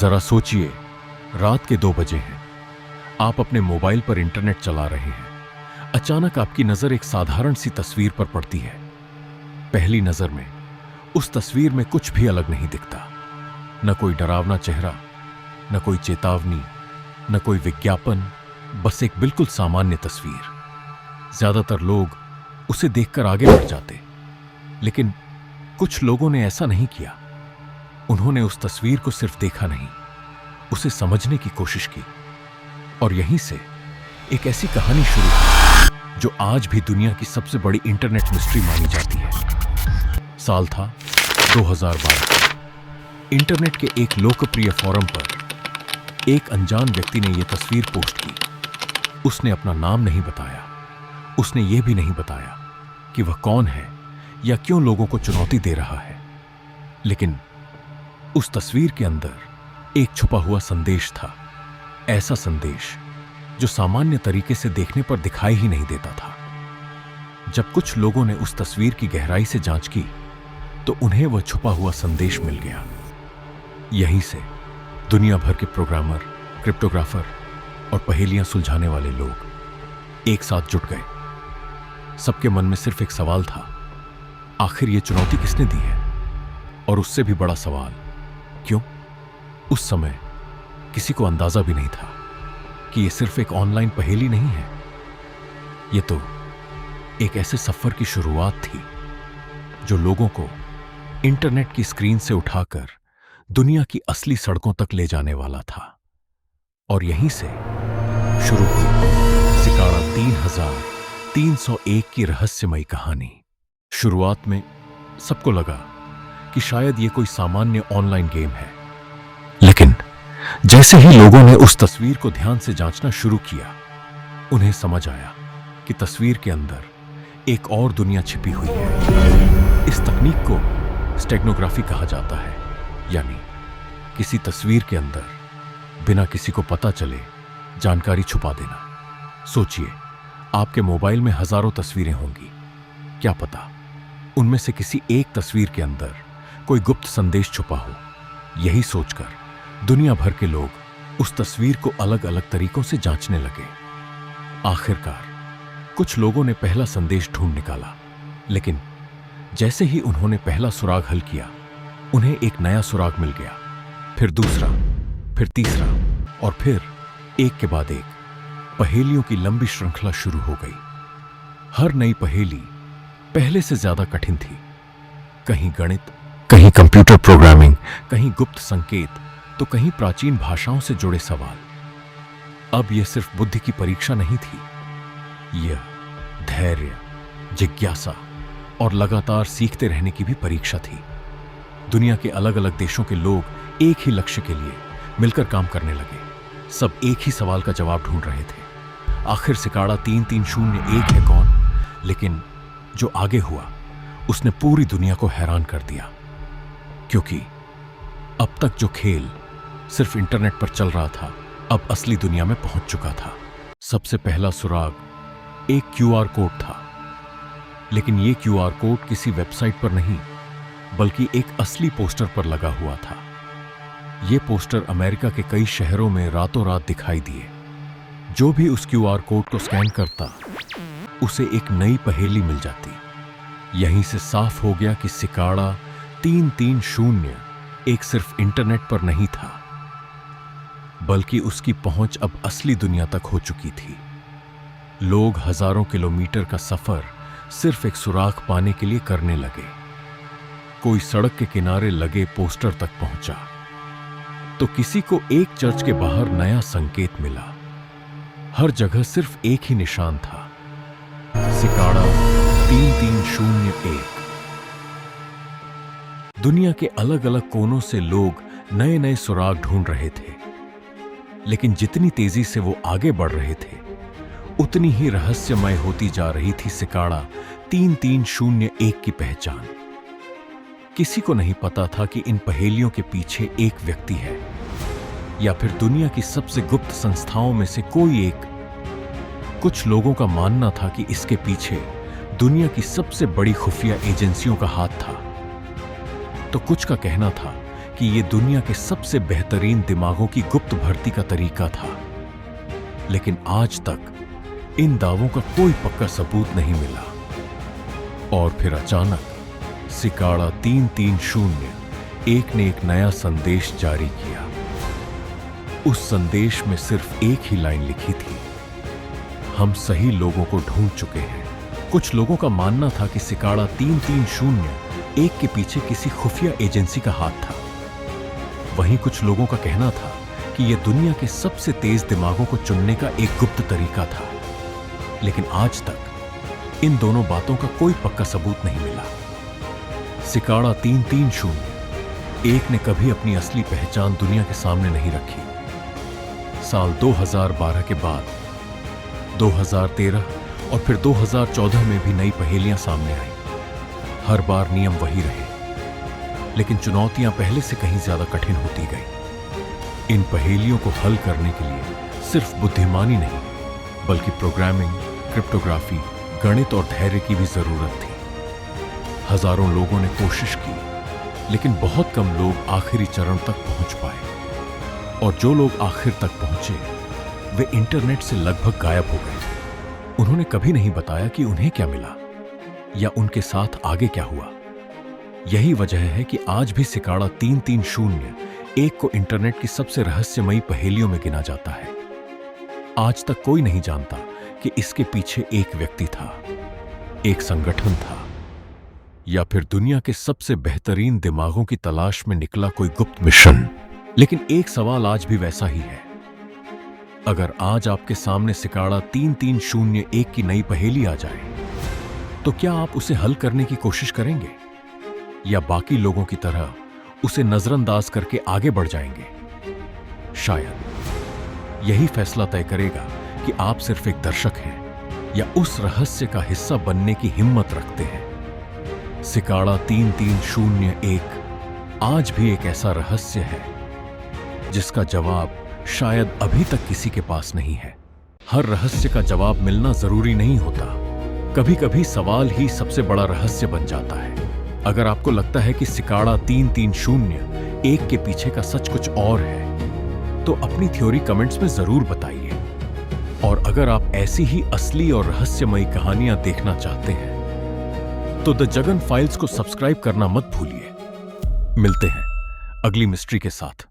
जरा सोचिए, रात के 2 बजे हैं। आप अपने मोबाइल पर इंटरनेट चला रहे हैं। अचानक आपकी नजर एक साधारण सी तस्वीर पर पड़ती है। पहली नजर में उस तस्वीर में कुछ भी अलग नहीं दिखता। न कोई डरावना चेहरा, न कोई चेतावनी, न कोई विज्ञापन, बस एक बिल्कुल सामान्य तस्वीर। ज्यादातर लोग उसे देखकर आगे बढ़ जाते, लेकिन कुछ लोगों ने ऐसा नहीं किया। उन्होंने उस तस्वीर को सिर्फ देखा नहीं, उसे समझने की कोशिश की। और यहीं से एक ऐसी कहानी शुरू हुई जो आज भी दुनिया की सबसे बड़ी इंटरनेट मिस्ट्री मानी जाती है। साल था 2012। इंटरनेट के एक लोकप्रिय फोरम पर एक अनजान व्यक्ति ने यह तस्वीर पोस्ट की। उसने अपना नाम नहीं बताया, उसने यह भी नहीं बताया कि वह कौन है या क्यों लोगों को चुनौती दे रहा है। लेकिन उस तस्वीर के अंदर एक छुपा हुआ संदेश था। ऐसा संदेश जो सामान्य तरीके से देखने पर दिखाई ही नहीं देता था। जब कुछ लोगों ने उस तस्वीर की गहराई से जांच की तो उन्हें वह छुपा हुआ संदेश मिल गया। यहीं से दुनिया भर के प्रोग्रामर, क्रिप्टोग्राफर और पहेलियां सुलझाने वाले लोग एक साथ जुट गए। सबके मन में सिर्फ एक सवाल था, आखिर ये चुनौती किसने दी है? और उससे भी बड़ा सवाल, क्यों? उस समय किसी को अंदाजा भी नहीं था कि यह सिर्फ एक ऑनलाइन पहेली नहीं है। यह तो एक ऐसे सफर की शुरुआत थी जो लोगों को इंटरनेट की स्क्रीन से उठाकर दुनिया की असली सड़कों तक ले जाने वाला था। और यहीं से शुरू हुई सिकाड़ा 3301 की रहस्यमयी कहानी। शुरुआत में सबको लगा कि शायद यह कोई सामान्य ऑनलाइन गेम है, लेकिन जैसे ही लोगों ने उस तस्वीर को ध्यान से जांचना शुरू किया, उन्हें समझ आया कि तस्वीर के अंदर एक और दुनिया छिपी हुई है। इस तकनीक को स्टेगनोग्राफी कहा जाता है, यानी किसी तस्वीर के अंदर बिना किसी को पता चले जानकारी छुपा देना। सोचिए, आपके मोबाइल में हजारों तस्वीरें होंगी। क्या पता उनमें से किसी एक तस्वीर के अंदर कोई गुप्त संदेश छुपा हो। यही सोचकर दुनिया भर के लोग उस तस्वीर को अलग अलग तरीकों से जांचने लगे। आखिरकार कुछ लोगों ने पहला संदेश ढूंढ निकाला, लेकिन जैसे ही उन्होंने पहला सुराग हल किया, उन्हें एक नया सुराग मिल गया। फिर दूसरा, फिर तीसरा, और फिर एक के बाद एक पहेलियों की लंबी श्रृंखला शुरू हो गई। हर नई पहेली पहले से ज्यादा कठिन थी। कहीं गणित, कहीं कंप्यूटर प्रोग्रामिंग, कहीं गुप्त संकेत, तो कहीं प्राचीन भाषाओं से जुड़े सवाल। अब यह सिर्फ बुद्धि की परीक्षा नहीं थी, यह धैर्य, जिज्ञासा और लगातार सीखते रहने की भी परीक्षा थी। दुनिया के अलग अलग देशों के लोग एक ही लक्ष्य के लिए मिलकर काम करने लगे। सब एक ही सवाल का जवाब ढूंढ रहे थे, आखिर सिकाड़ा 3301 है कौन? लेकिन जो आगे हुआ उसने पूरी दुनिया को हैरान कर दिया, क्योंकि अब तक जो खेल सिर्फ इंटरनेट पर चल रहा था, अब असली दुनिया में पहुंच चुका था। सबसे पहला सुराग एक क्यूआर कोड था, लेकिन यह क्यूआर कोड किसी वेबसाइट पर नहीं, बल्कि एक असली पोस्टर पर लगा हुआ था। यह पोस्टर अमेरिका के कई शहरों में रातों रात दिखाई दिए। जो भी उस क्यूआर कोड को स्कैन करता, उसे एक नई पहेली मिल जाती। यहीं से साफ हो गया कि सिकाड़ा 330 एक सिर्फ इंटरनेट पर नहीं था, बल्कि उसकी पहुंच अब असली दुनिया तक हो चुकी थी। लोग हजारों किलोमीटर का सफर सिर्फ एक सुराग पाने के लिए करने लगे। कोई सड़क के किनारे लगे पोस्टर तक पहुंचा, तो किसी को एक चर्च के बाहर नया संकेत मिला। हर जगह सिर्फ एक ही निशान था, सिकाड़ा 3301। दुनिया के अलग अलग कोनों से लोग नए नए सुराग ढूंढ रहे थे, लेकिन जितनी तेजी से वो आगे बढ़ रहे थे, उतनी ही रहस्यमय होती जा रही थी सिकाड़ा 3301 की पहचान। किसी को नहीं पता था कि इन पहेलियों के पीछे एक व्यक्ति है, या फिर दुनिया की सबसे गुप्त संस्थाओं में से कोई एक। कुछ लोगों का मानना था कि इसके पीछे दुनिया की सबसे बड़ी खुफिया एजेंसियों का हाथ था, तो कुछ का कहना था कि ये दुनिया के सबसे बेहतरीन दिमागों की गुप्त भर्ती का तरीका था, लेकिन आज तक इन दावों का कोई पक्का सबूत नहीं मिला। और फिर अचानक सिकाड़ा 330 एक ने एक नया संदेश जारी किया। उस संदेश में सिर्फ एक ही लाइन लिखी थी, हम सही लोगों को ढूंढ चुके हैं। कुछ लोगों का मानना था कि सिकाड़ा 330 एक के पीछे किसी खुफिया एजेंसी का हाथ था। वहीं कुछ लोगों का कहना था कि यह दुनिया के सबसे तेज दिमागों को चुनने का एक गुप्त तरीका था। लेकिन आज तक इन दोनों बातों का कोई पक्का सबूत नहीं मिला। सिकाड़ा 330 एक ने कभी अपनी असली पहचान दुनिया के सामने नहीं रखी। साल 2012 के बाद 2013 और फिर 2014 में भी नई पहेलियां सामने आई। हर बार नियम वही रहे, लेकिन चुनौतियां पहले से कहीं ज्यादा कठिन होती गई। इन पहेलियों को हल करने के लिए सिर्फ बुद्धिमानी नहीं, बल्कि प्रोग्रामिंग, क्रिप्टोग्राफी, गणित और धैर्य की भी जरूरत थी। हजारों लोगों ने कोशिश की, लेकिन बहुत कम लोग आखिरी चरण तक पहुंच पाए। और जो लोग आखिर तक पहुंचे, वे इंटरनेट से लगभग गायब हो गए। उन्होंने कभी नहीं बताया कि उन्हें क्या मिला या उनके साथ आगे क्या हुआ। यही वजह है कि आज भी सिकाड़ा 330 एक को इंटरनेट की सबसे रहस्यमयी पहेलियों में गिना जाता है। आज तक कोई नहीं जानता कि इसके पीछे एक व्यक्ति था, एक संगठन था, या फिर दुनिया के सबसे बेहतरीन दिमागों की तलाश में निकला कोई गुप्त मिशन। लेकिन एक सवाल आज भी वैसा ही है। अगर आज आपके सामने सिकाड़ा 330 की नई पहेली आ जाए, तो क्या आप उसे हल करने की कोशिश करेंगे या बाकी लोगों की तरह उसे नजरअंदाज करके आगे बढ़ जाएंगे? शायद यही फैसला तय करेगा कि आप सिर्फ एक दर्शक हैं या उस रहस्य का हिस्सा बनने की हिम्मत रखते हैं। सिकाड़ा 330 आज भी एक ऐसा रहस्य है जिसका जवाब शायद अभी तक किसी के पास नहीं है। हर रहस्य का जवाब मिलना जरूरी नहीं होता। कभी कभी सवाल ही सबसे बड़ा रहस्य बन जाता है। अगर आपको लगता है कि सिकाड़ा 330 के पीछे का सच कुछ और है, तो अपनी थ्योरी कमेंट्स में जरूर बताइए। और अगर आप ऐसी ही असली और रहस्यमयी कहानियां देखना चाहते हैं, तो द जगन फाइल्स को सब्सक्राइब करना मत भूलिए। मिलते हैं अगली मिस्ट्री के साथ।